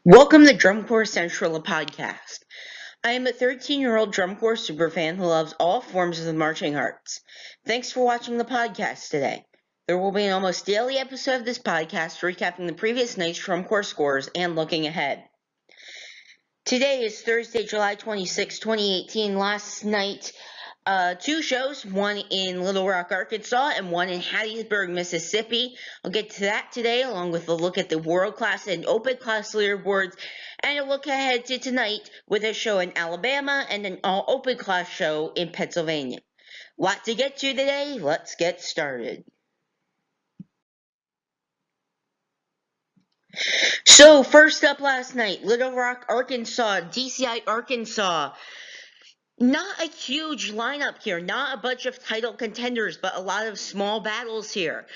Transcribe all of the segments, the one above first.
Welcome to Drum Corps Central, a podcast. I am a 13-year-old drum corps superfan who loves all forms of the marching arts. Thanks for watching the podcast today. There will be an almost daily episode of this podcast recapping the previous night's drum corps scores and looking ahead. Today is Thursday, July 26, 2018. Last night, two shows, one in Little Rock, Arkansas, and one in Hattiesburg, Mississippi. I'll get to that today, along with a look at the World Class and Open Class leaderboards, and a look ahead to tonight with a show in Alabama and an all-open class show in Pennsylvania. Lot to get to today. Let's get started. So, first up last night, Little Rock, Arkansas, DCI, Arkansas. Not a huge lineup here, not a bunch of title contenders, but a lot of small battles here.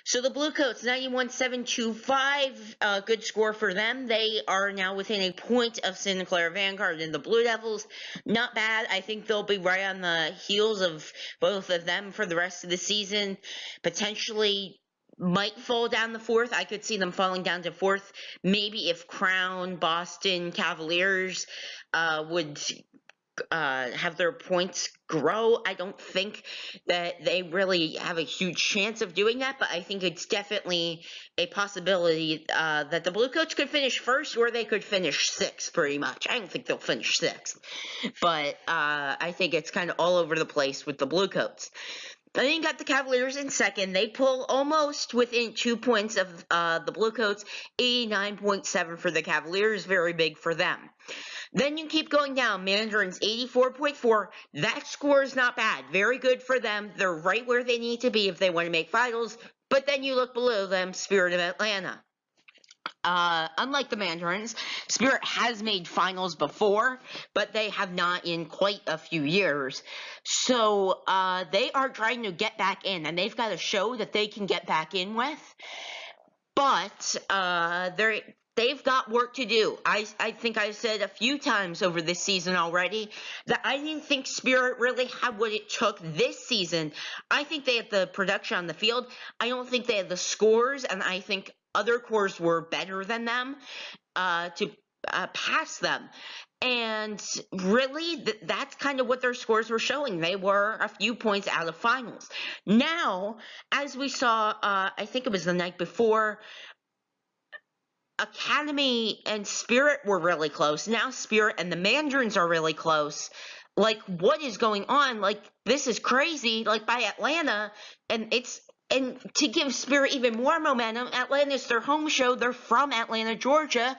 So the Bluecoats, 91-725, good score for them. They are now within a point of Santa Clara Vanguard and the Blue Devils. Not bad. I think they'll be right on the heels of both of them for the rest of the season. Potentially might fall down to fourth. I could see them falling down to fourth. Maybe if Crown, Boston, Cavaliers would have their points grow. I don't think that they really have a huge chance of doing that, but I think it's definitely a possibility that the Bluecoats could finish first, or they could finish sixth, pretty much. I don't think they'll finish sixth, but I think it's kind of all over the place with the Bluecoats. Then you got the Cavaliers in second. They pull almost within 2 points of the Bluecoats, 89.7 for the Cavaliers, very big for them. Then you keep going down. Mandarins, 84.4. That score is not bad. Very good for them. They're right where they need to be if they want to make finals. But then you look below them, Spirit of Atlanta. Unlike the Mandarins, Spirit has made finals before, but they have not in quite a few years. So they are trying to get back in, and they've got a show that they can get back in with. But they've got work to do. I think I've said a few times over this season already that I didn't think Spirit really had what it took this season. I think they had the production on the field. I don't think they had the scores, and I think other corps were better than them to pass them. And really, that's kind of what their scores were showing. They were a few points out of finals. Now, as we saw, I think it was the night before, Academy and Spirit were really close. Now Spirit and the Mandarins are really close. Like, what is going on? Like, this is crazy. Like, by Atlanta, and to give Spirit even more momentum, Atlanta's their home show. They're from Atlanta, Georgia.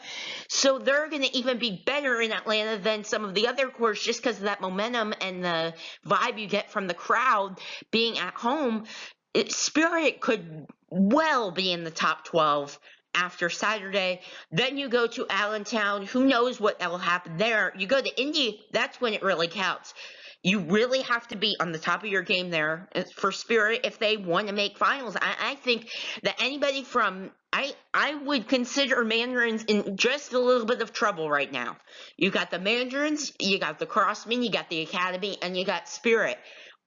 So they're going to even be better in Atlanta than some of the other corps just because of that momentum and the vibe you get from the crowd being at home. Spirit could well be in the top 12 after Saturday. Then you go to Allentown. Who knows what will happen there? You go to Indy. That's when it really counts. You really have to be on the top of your game there for Spirit if they want to make finals. I think that anybody from I would consider Mandarins in just a little bit of trouble right now. You got the Mandarins, you got the Crossmen, you got the Academy, and you got Spirit.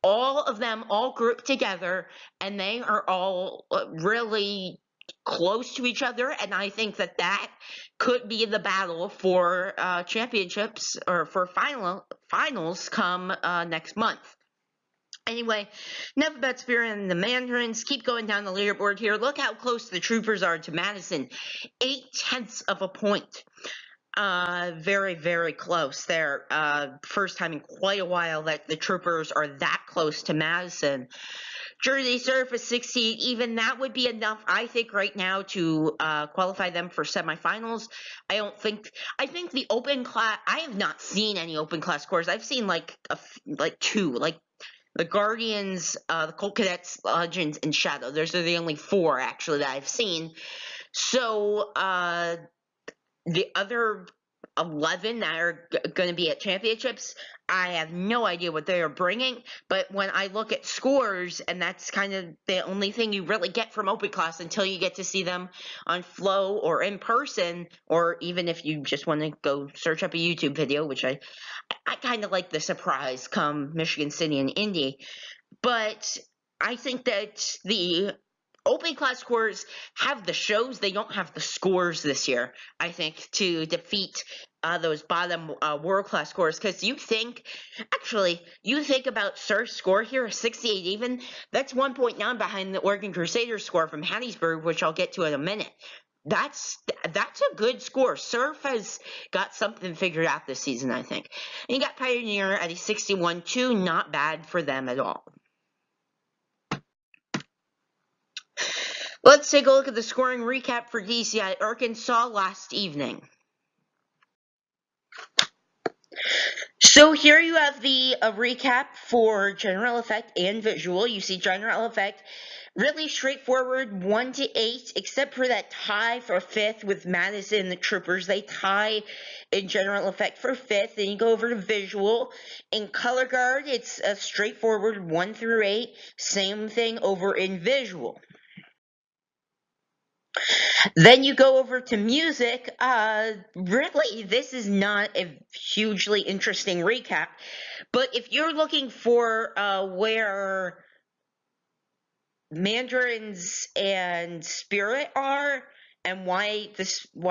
All of them all grouped together, and they are all really close to each other, and I think that could be the battle for championships or for finals come next month. Anyway, enough about Spirit and the Mandarins. Keep going down the leaderboard here. Look how close the Troopers are to Madison. 0.8 of a point. Very, very close there. First time in quite a while that the Troopers are that close to Madison. Jersey Surf is 16. Even that would be enough, I think, right now to qualify them for semifinals. I think the open class, I have not seen any open class scores. I've seen like two, like the Guardians, the Colt Cadets, Legends, and Shadow. Those are the only four, actually, that I've seen. So, the other 11 that are going to be at championships, I have no idea what they are bringing, but when I look at scores, and that's kind of the only thing you really get from open class until you get to see them on Flow or in person, or even if you just want to go search up a YouTube video, which I kind of like the surprise come Michigan City and Indy, but I think that the open class scores have the shows, they don't have the scores this year, I think, to defeat those bottom world class scores. Because you think about Surf's score here, 68 even, that's 1.9 behind the Oregon Crusaders score from Hattiesburg, which I'll get to in a minute. That's a good score. Surf has got something figured out this season, I think. And you got Pioneer at a 61-2, not bad for them at all. Let's take a look at the scoring recap for DCI Arkansas last evening. So here you have the recap for General Effect and Visual. You see General Effect, really straightforward, 1-8, except for that tie for 5th with Madison and the Troopers. They tie in General Effect for 5th. Then you go over to Visual. In Color Guard, it's a straightforward 1-8. Same thing over in Visual. Then you go over to Music. Really, this is not a hugely interesting recap, but if you're looking for where Mandarins and Spirit are and why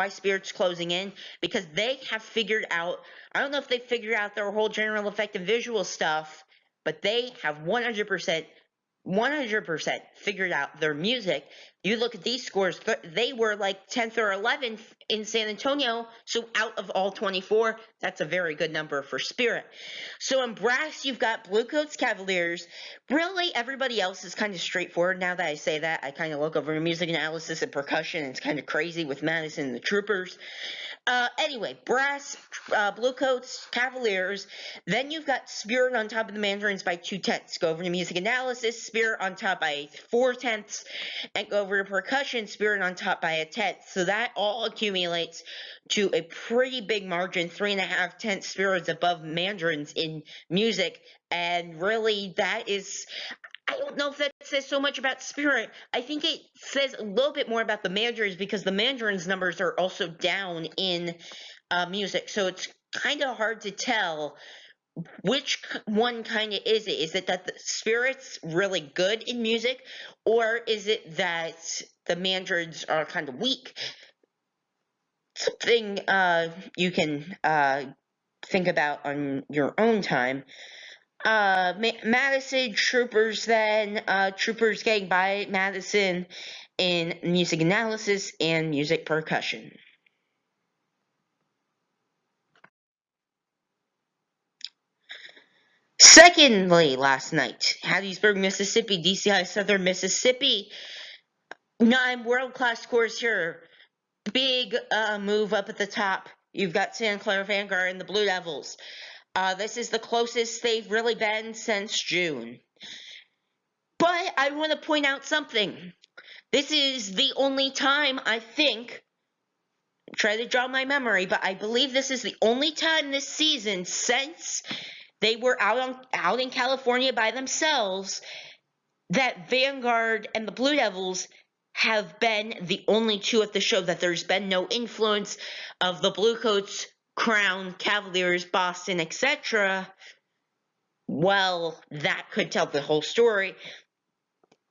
Spirit's closing in, because they have figured out, I don't know if they figured out their whole General Effect and Visual stuff, but they have 100% figured out their music. You look at these scores, they were like 10th or 11th in San Antonio, so out of all 24, that's a very good number for Spirit. So in brass, you've got Bluecoats Cavaliers. Really, everybody else is kind of straightforward. Now that I say that, I kind of look over music analysis and percussion, and it's kind of crazy with Madison and the Troopers. Anyway, brass, Bluecoats, Cavaliers. Then you've got Spirit on top of the Mandarins by 2/10. Go over to music analysis, Spirit on top by 4/10, and go over to percussion, Spirit on top by 1/10. So that all accumulates to a pretty big margin, 3.5 Spirits above Mandarins in music. And really, that is, I don't know if that says so much about Spirit. I think it says a little bit more about the Mandarins, because the Mandarins numbers are also down in music. So it's kind of hard to tell which one kind of is it. Is it that the Spirit's really good in music, or is it that the Mandarins are kind of weak? Something you can think about on your own time. Madison, Troopers then. Troopers getting by Madison in music analysis and music percussion. Secondly, last night, Hattiesburg, Mississippi, DCI Southern Mississippi. 9 world-class scores here. Big move up at the top. You've got Santa Clara Vanguard and the Blue Devils. This is the closest they've really been since June. But I want to point out something. This is the only time, I think, try to jog my memory, but I believe this is the only time this season since they were out in California by themselves that Vanguard and the Blue Devils have been the only two at the show, that there's been no influence of the Bluecoats, Crown, Cavaliers, Boston, etc. Well, that could tell the whole story.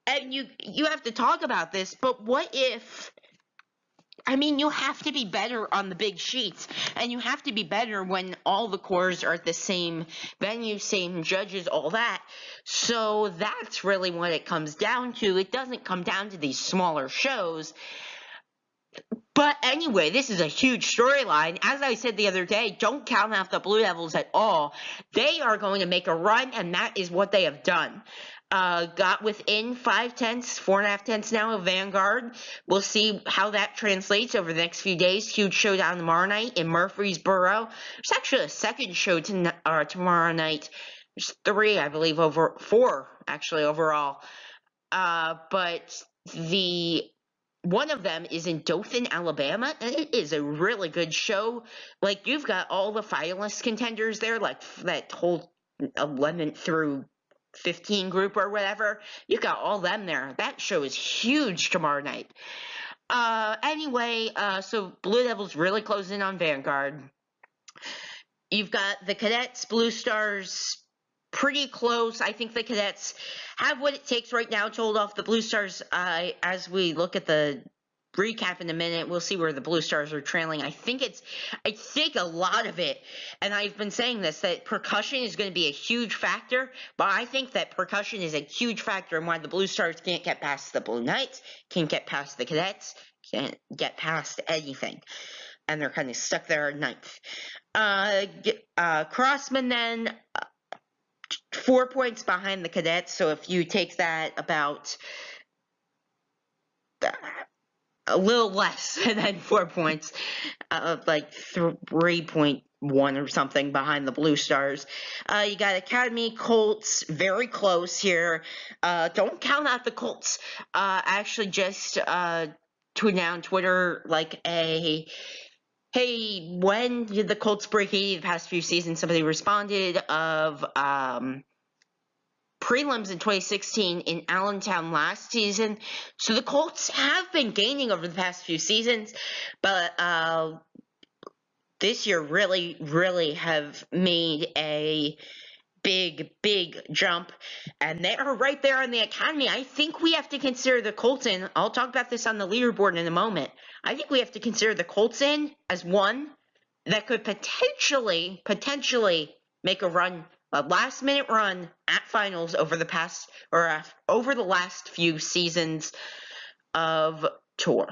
And you have to talk about this, but what if, I mean, you have to be better on the big sheets, and you have to be better when all the cores are at the same venue, same judges, all that. So that's really what it comes down to. It doesn't come down to these smaller shows. But anyway, this is a huge storyline. As I said the other day, don't count out the Blue Devils at all. They are going to make a run, and that is what they have done. Got within 5/10, 4.5 now of Vanguard. We'll see how that translates over the next few days. Huge showdown tomorrow night in Murfreesboro. There's actually a second show tomorrow night. There's 3, I believe, 4 actually overall. But one of them is in Dothan, Alabama, and it is a really good show. Like, you've got all the finalist contenders there, like that whole 11 through 15 group or whatever. You got all them there. That show is huge tomorrow night. Anyway, so Blue Devils really closing in on Vanguard. You've got the Cadets, Blue Stars, pretty close. I think the Cadets have what it takes right now to hold off the Blue Stars. As we look at the recap in a minute, we'll see where the Blue Stars are trailing. I think a lot of it, and I've been saying this, that percussion is going to be a huge factor, but I think that percussion is a huge factor in why the Blue Stars can't get past the Blue Knights, can't get past the Cadets, can't get past anything. And they're kind of stuck there at ninth. Crossman then, 4 points behind the Cadets, so if you take that about a little less than 4 points, like 3.1 or something behind the Blue Stars. You got Academy, Colts, very close here. Don't count out the Colts. Actually just tweeted out on Twitter like hey, when did the Colts break 80 the past few seasons? Somebody responded of prelims in 2016 in Allentown last season. So the Colts have been gaining over the past few seasons, but this year really, really have made a big jump, and they are right there on the Academy. I think we have to consider the Colts in. I'll talk about this on the leaderboard in a moment. I think we have to consider the Colts in as one that could potentially make a run, a last-minute run at finals over the past, or over the last few seasons of tour.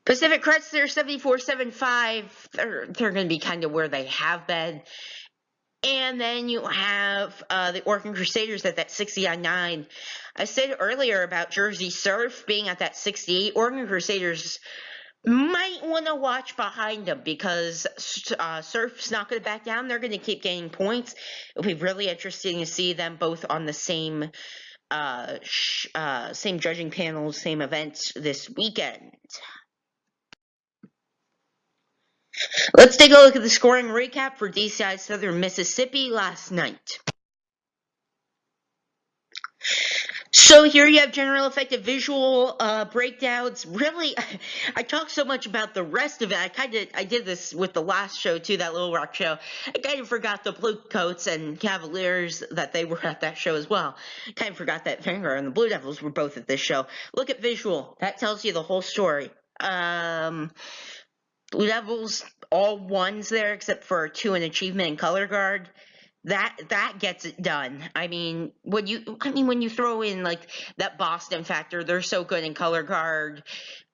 Pacific Crest, they're 74-75. They're going to be kind of where they have been. And then you have the Oregon Crusaders at that 60-9. I said earlier about Jersey Surf being at that 68. Oregon Crusaders might want to watch behind them because Surf's not going to back down. They're going to keep gaining points. It'll be really interesting to see them both on the same judging panels, same events this weekend. Let's take a look at the scoring recap for DCI Southern Mississippi last night. So here you have general effective visual breakdowns. Really, I talk so much about the rest of it. I did this with the last show too, that Little Rock show. I kind of forgot the Bluecoats and Cavaliers, that they were at that show as well. Kind of forgot that Vanguard and the Blue Devils were both at this show. Look at visual. That tells you the whole story. Blue Devils, all ones there except for 2 in achievement and color guard. That gets it done. I mean, when you throw in like that Boston factor, they're so good in color guard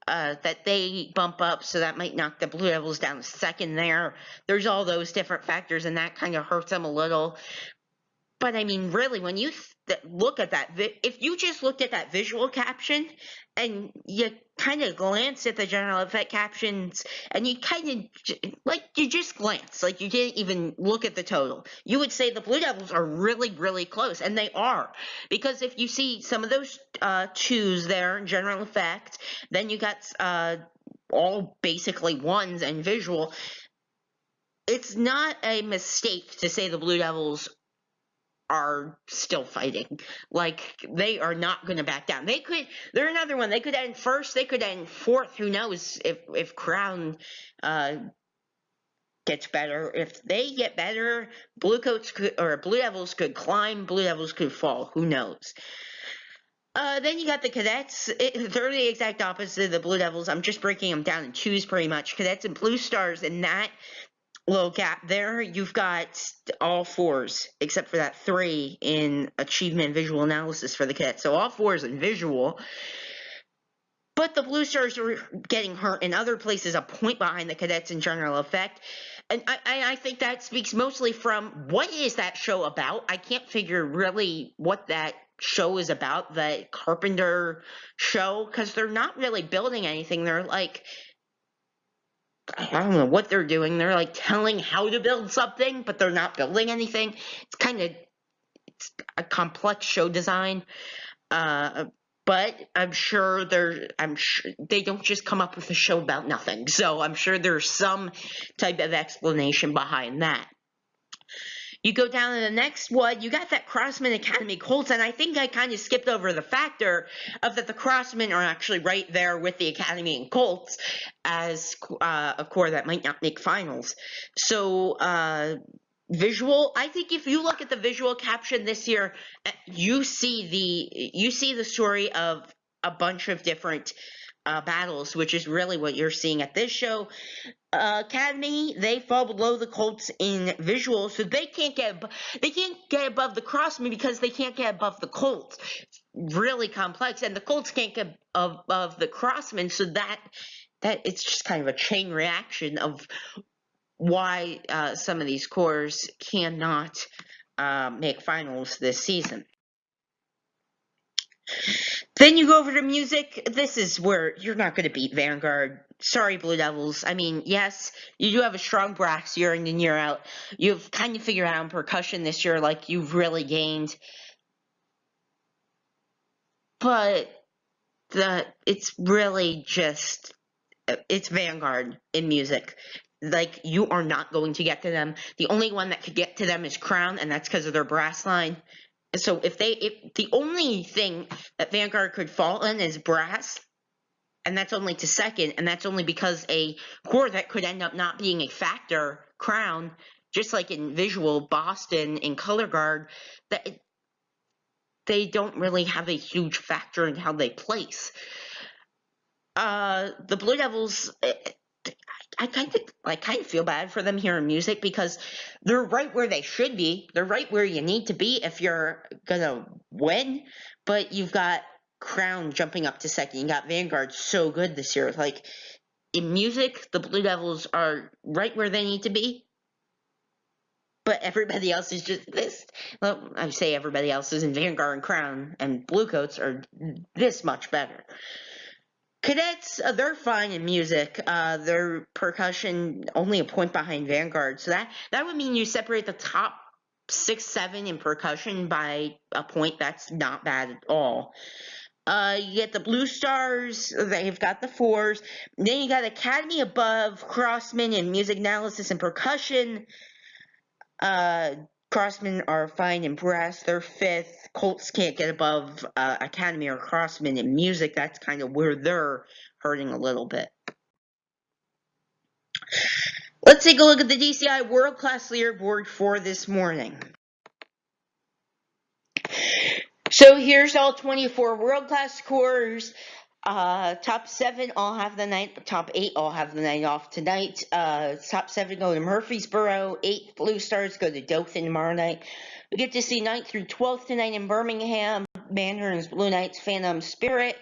that they bump up, so that might knock the Blue Devils down a second there. There's all those different factors, and that kind of hurts them a little. But I mean, really, when you look at that, if you just looked at that visual caption and you kind of glance at the general effect captions and you kind of, like, you just glance, like you didn't even look at the total, you would say the Blue Devils are really, really close, and they are. Because if you see some of those 2s there in general effect, then you got all basically 1s in visual. It's not a mistake to say the Blue Devils are still fighting. Like, they are not going to back down. They're another one. They could end first, they could end fourth. Who knows if Crown gets better. If they get better, Blue Devils could climb, Blue Devils could fall. Who knows? Then you got the Cadets. They're the exact opposite of the Blue Devils. I'm just breaking them down in 2s pretty much. Cadets and Blue Stars, in that little gap there, you've got all 4s except for that 3 in achievement and visual analysis for the Cadets. So all 4s in visual. But the Blue Stars are getting hurt in other places, a point behind the Cadets in general effect. And I think that speaks mostly from, what is that show about? I can't figure really what that show is about, the Carpenter show, because they're not really building anything. They're like, I don't know what they're doing. They're like telling how to build something, but they're not building anything. It's a complex show design. But I'm sure they don't just come up with a show about nothing. So I'm sure there's some type of explanation behind that. You go down to the next one, you got that Crossman Academy Colts, and I think I kind of skipped over the factor of that the Crossmen are actually right there with the Academy and Colts as a core that might not make finals. So visual, I think if you look at the visual caption this year, you see the story of a bunch of different battles, which is really what you're seeing at this show. Academy, they fall below the Colts in visual, so they can't get above the Crossmen because they can't get above the Colts. It's really complex, and the Colts can't get above the Crossmen, so that it's just kind of a chain reaction of why some of these cores cannot make finals this season. Then you go over to music. This is where you're not going to beat Vanguard. Sorry, Blue Devils. I mean, yes, you do have a strong brass year in and year out. You've kind of figured out percussion this year, like you've really gained. But it's really just, it's Vanguard in music. Like, you are not going to get to them. The only one that could get to them is Crown, and that's because of their brass line. So if the only thing that Vanguard could fall in is brass, and that's only to second, and that's only because a core that could end up not being a factor, Crown, just like in visual, Boston, and Color Guard, that they don't really have a huge factor in how they place. The Blue Devils, I kind of feel bad for them here in music because they're right where they should be. They're right where you need to be if you're gonna win. But you've got Crown jumping up to second. You got Vanguard so good this year. Like, in music, the Blue Devils are right where they need to be. But everybody else is just this. Well, I say everybody else is in Vanguard and Crown, and Bluecoats are this much better. Cadets, they're fine in music. Their percussion only a point behind Vanguard, so that would mean you separate the top 6, 7 in percussion by a point. That's not bad at all. You get the Blue Stars, they've got the 4s. Then you got Academy above Crossmen in music analysis and percussion. Crossmen are fine in brass, they're 5th. Colts can't get above Academy or Crossmen in music. That's kind of where they're hurting a little bit. Let's take a look at the DCI World Class Leaderboard for this morning. So here's all 24 World Class cores. Top 7 all have the night. Top 8 all have the night off tonight. Top 7 go to Murfreesboro. 8 Blue Stars go to Dothan tomorrow night. We get to see 9th through 12th tonight in Birmingham. Mandarins, Blue Knights, Phantom, Spirit.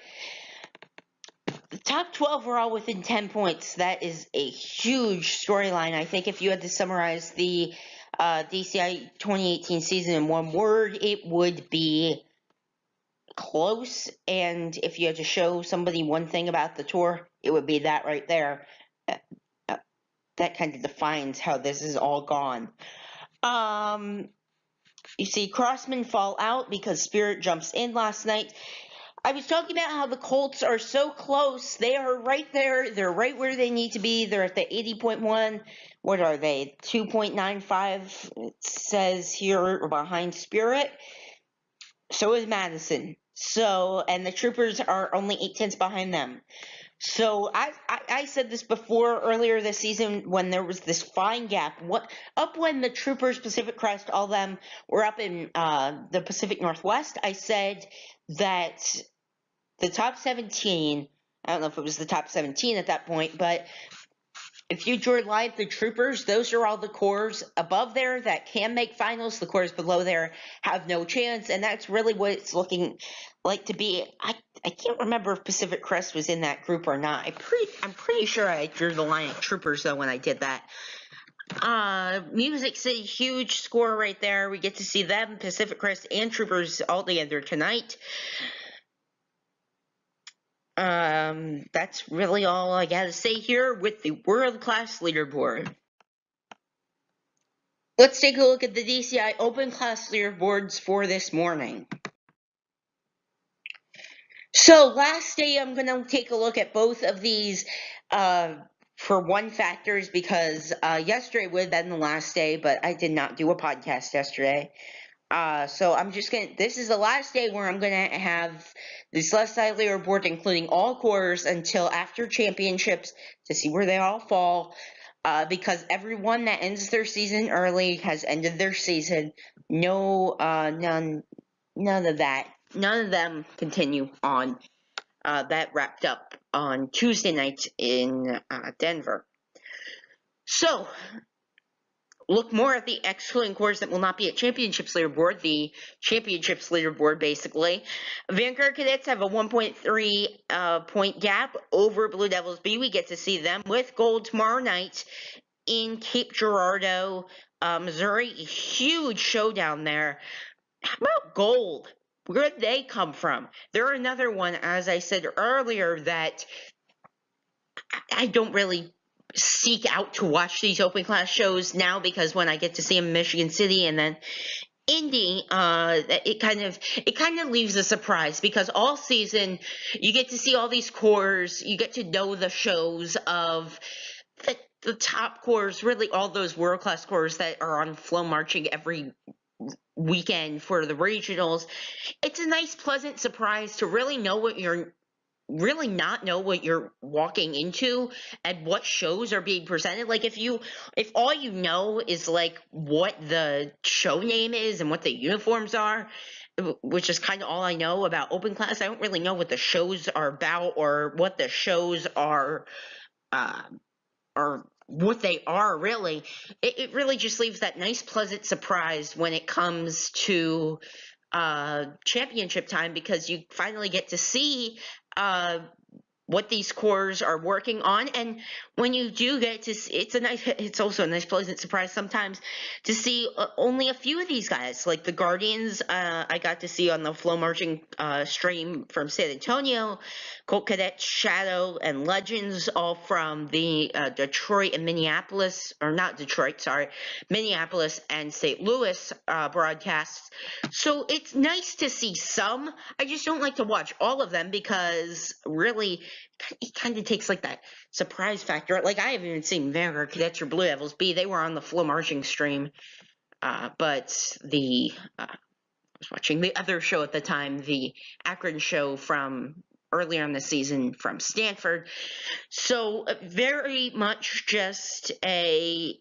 The top 12 were all within 10 points. That is a huge storyline. I think if you had to summarize the DCI 2018 season in one word, it would be close. And if you had to show somebody one thing about the tour, it would be that right there. That kind of defines how this is all gone. You see Crossmen fall out because Spirit jumps in last night. I was talking about how the Colts are so close. They are right there. They're right where they need to be. They're at the 80.1. What are they? 2.95, it says here, behind Spirit. So is Madison. And the Troopers are only 8/10 behind them. So I said this before earlier this season when there was this fine gap. Up when the Troopers, Pacific Crest, all them were up in the Pacific Northwest, I said that the top 17, I don't know if it was the top 17 at that point, but if you drew live the Troopers, those are all the cores above there that can make finals. The cores below there have no chance, and that's really what it's looking like to be. I can't remember if Pacific Crest was in that group or not. I'm pretty sure I drew the line at Troopers, though, when I did that. Music City, huge score right there. We get to see them, Pacific Crest, and Troopers all together tonight. That's really all I gotta say here with the World Class Leaderboard. Let's take a look at the DCI Open Class Leaderboards for this morning. So last day, I'm gonna take a look at both of these for one factors because yesterday would have been the last day, but I did not do a podcast yesterday. So I'm just gonna, this is the last day where I'm gonna have this left side leaderboard, including all quarters until after championships to see where they all fall. because everyone that ends their season early has ended their season. No, none of that. None of them continue on. That wrapped up on Tuesday night in Denver. So, look more at the excellent cores that will not be at Championships leaderboard, the Championships leaderboard, basically. Vanguard Cadets have a 1.3 point gap over Blue Devils B. We get to see them with gold tomorrow night in Cape Girardeau, Missouri. Huge showdown there. How about gold? Where did they come from? They're another one, as I said earlier, that I don't really seek out to watch these open class shows now, because when I get to see them in Michigan City and then Indy, it kind of leaves a surprise, because all season you get to see all these cores, you get to know the shows of the top cores, really all those world class cores that are on flow marching every weekend for the regionals. It's a nice, pleasant surprise to really know what you're really not know what you're walking into and what shows are being presented. Like if all you know is like what the show name is and what the uniforms are, which is kind of all I know about open class, I don't really know what the shows are about or what the shows are or what they are really. It really just leaves that nice pleasant surprise when it comes to championship time, because you finally get to see what these cores are working on. And when you do get to see, it's also a nice pleasant surprise sometimes to see only a few of these guys, like the Guardians. I got to see on the flow marching stream from San Antonio, Colt Cadet, Shadow, and Legends, all from the Detroit and Minneapolis, or not Detroit, sorry, Minneapolis and St. Louis broadcasts. So it's nice to see some. I just don't like to watch all of them, because really it kind of takes like that surprise factor. Like I haven't even seen Vanguard Cadets or Blue Devils B. They were on the flow marching stream, but I was watching the other show at the time, the Akron show from earlier in the season from Stanford. So very much just a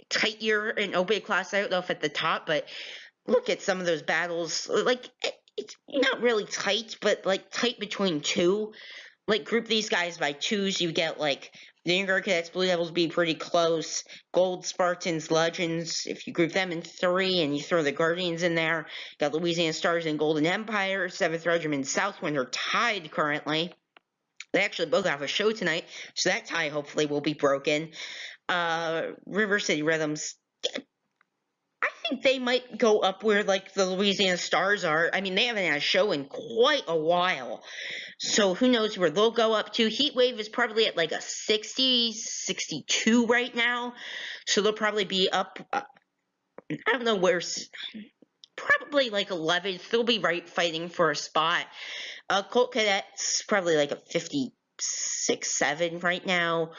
tight year in open class. I don't know if at the top, but look at some of those battles. Like it's not really tight, but like tight between two. Like group these guys by twos, you get like the Vanguard Cadets, Blue Devils be pretty close. Gold, Spartans, Legends, if you group them in three and you throw the Guardians in there, got Louisiana Stars and Golden Empire. 7th Regiment, Southwind are tied currently. They actually both have a show tonight, so that tie hopefully will be broken. River City Rhythms, I think they might go up where like the Louisiana Stars are. I mean, they haven't had a show in quite a while. So who knows where they'll go up to. Heatwave is probably at like a 60, 62 right now. So they'll probably be up, I don't know where, probably like 11th. They'll be right fighting for a spot. Colt Cadets, probably like a 56, 7 right now.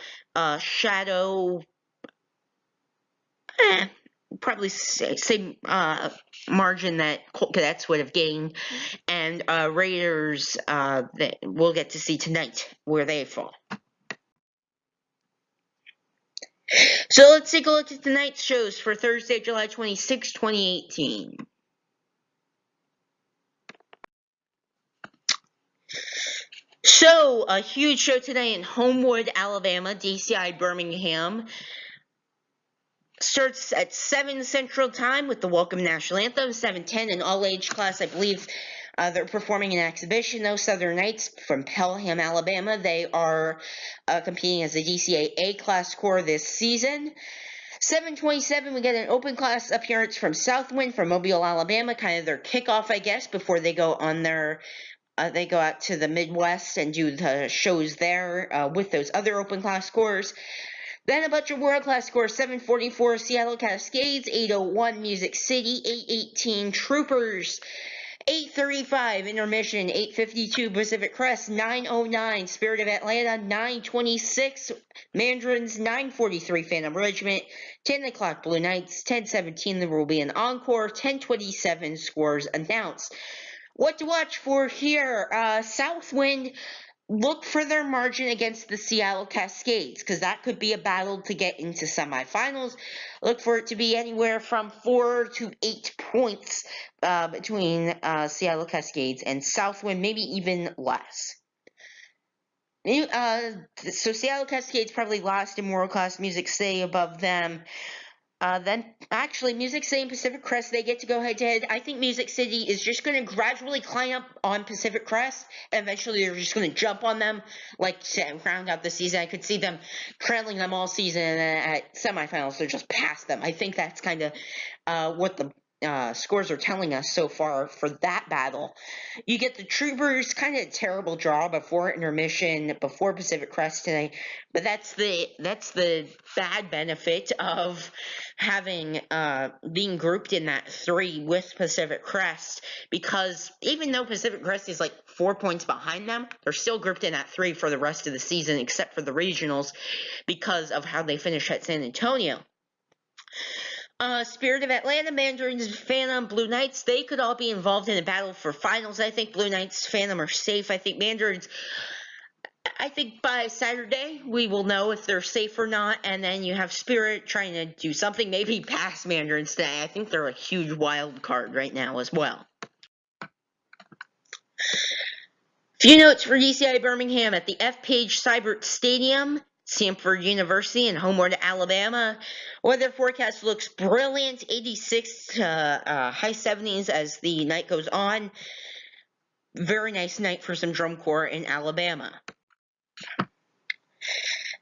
Shadow, probably same margin that Colt Cadets would have gained, and Raiders that we'll get to see tonight where they fall. So let's take a look at tonight's shows for Thursday, July 26, 2018. So, a huge show today in Homewood, Alabama, DCI Birmingham. Starts at 7 Central Time with the Welcome National Anthem, 7:10 in all-age class. I believe they're performing an exhibition, though. Southern Knights from Pelham, Alabama. They are competing as a DCA A-class corps this season. 7:27, we get an open class appearance from Southwind from Mobile, Alabama, kind of their kickoff, I guess, before they go on their they go out to the Midwest and do the shows there with those other open class corps. Then a bunch of world-class scores, 7:44 Seattle Cascades, 8:01 Music City, 8:18 Troopers, 8:35 Intermission, 8:52 Pacific Crest, 9:09 Spirit of Atlanta, 9:26 Mandarins, 9:43 Phantom Regiment, 10 o'clock Blue Knights, 10:17 there will be an encore, 10:27 scores announced. What to watch for here? Southwind look for their margin against the Seattle Cascades, because that could be a battle to get into semifinals. Look for it to be anywhere from 4 to 8 points between Seattle Cascades and Southwind, maybe even less. So Seattle Cascades probably last in World Class, Music City above them. Then actually Music City and Pacific Crest, they get to go head to head. I think Music City is just going to gradually climb up on Pacific Crest, and eventually they're just going to jump on them, like to round out the season. I could see them trailing them all season, and then at semifinals they're just past them. I think that's kind of what the scores are telling us so far for that battle. You get the Troopers, kind of a terrible draw before intermission, before Pacific Crest today, but that's the bad benefit of having being grouped in that 3 with Pacific Crest, because even though Pacific Crest is like 4 points behind them, they're still grouped in that 3 for the rest of the season, except for the regionals, because of how they finish at San Antonio. Spirit of Atlanta, Mandarins, Phantom, Blue Knights, they could all be involved in a battle for finals. I think Blue Knights, Phantom are safe. I think Mandarins, I think by Saturday we will know if they're safe or not, and then you have Spirit trying to do something, maybe pass Mandarins today. I think they're a huge wild card right now as well. Few notes for DCI Birmingham at the F. Page Seibert Stadium, Samford University in Homewood, Alabama. Weather forecast looks brilliant, 86 to high 70s as the night goes on. Very nice night for some drum corps in Alabama.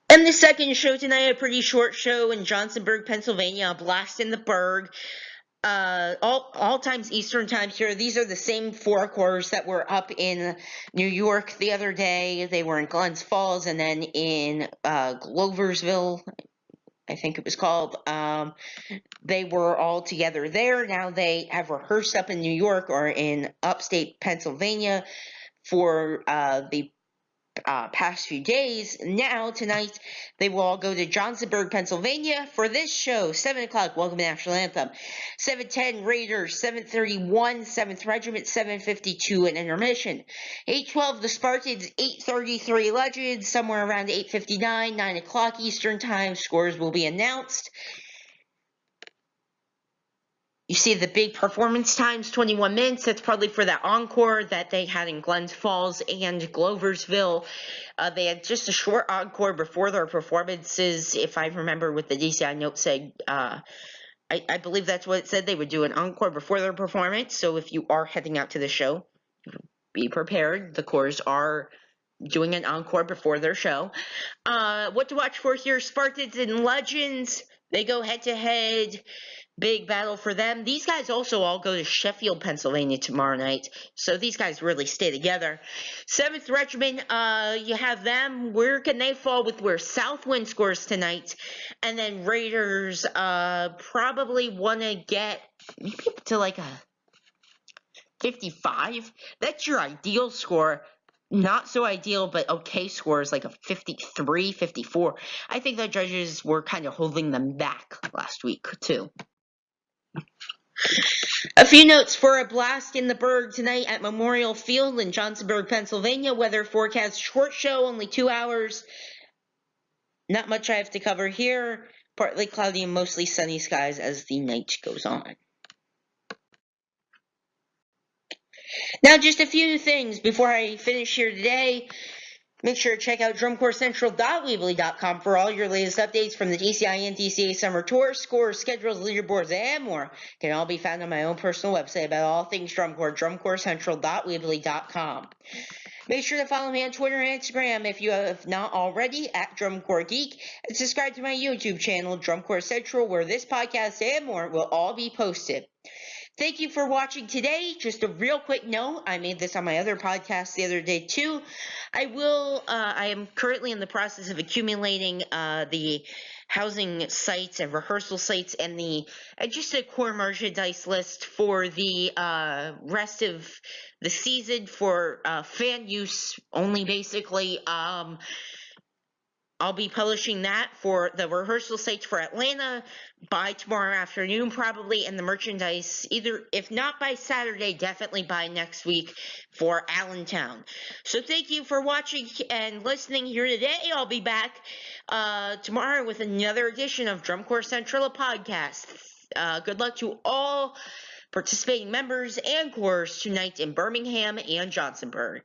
And the second show tonight, a pretty short show in Johnsonburg, Pennsylvania, a blast in the Berg. All times Eastern time here. These are the same 4 corps that were up in New York the other day. They were in Glens Falls and then in Gloversville, I think it was called. They were all together there. Now they have rehearsed up in New York or in upstate Pennsylvania for the past few days. Now, tonight, they will all go to Johnsonburg, Pennsylvania for this show. 7 o'clock, Welcome to National Anthem. 7:10, Raiders. 7:31, 7th Regiment. 7:52, an intermission. 8:12, the Spartans. 8:33, Legends. Somewhere around 8:59, 9 o'clock Eastern Time. Scores will be announced. You see the big performance times, 21 minutes. That's probably for that encore that they had in Glens Falls and Gloversville. They had just a short encore before their performances, if I remember what the DCI note said. I believe that's what it said. They would do an encore before their performance. So if you are heading out to the show, be prepared. The corps are doing an encore before their show. What to watch for here, Spartans and Legends. They go head-to-head. Big battle for them. These guys also all go to Sheffield, Pennsylvania tomorrow night. So these guys really stay together. 7th Regiment, you have them. Where can they fall with where Southwind scores tonight? And then Raiders probably want to get maybe up to like a 55. That's your ideal score. Not so ideal, but okay scores like a 53, 54. I think the judges were kind of holding them back last week, too. A few notes for a blast in the Berg tonight at Memorial Field in Johnsonburg, Pennsylvania. Weather forecast, short show, only 2 hours. Not much I have to cover here. Partly cloudy and mostly sunny skies as the night goes on. Now, just a few things before I finish here today. Make sure to check out drumcorpscentral.weebly.com for all your latest updates from the DCI and DCA Summer Tour, scores, schedules, leaderboards, and more. Can all be found on my own personal website about all things drum corps, drumcorpscentral.weebly.com. Make sure to follow me on Twitter and Instagram if you have not already, at Drum Corps Geek, and subscribe to my YouTube channel, Drum Corps Central, where this podcast and more will all be posted. Thank you for watching today. Just a real quick note, I made this on my other podcast the other day too. I am currently in the process of accumulating the housing sites and rehearsal sites and just a core merchandise list for the rest of the season for fan use only, basically. I'll be publishing that for the rehearsal sites for Atlanta by tomorrow afternoon, probably, and the merchandise either, if not by Saturday, definitely by next week for Allentown. So thank you for watching and listening here today. I'll be back tomorrow with another edition of Drum Corps Central, a podcast. Good luck to all participating members and corps tonight in Birmingham and Johnsonburg.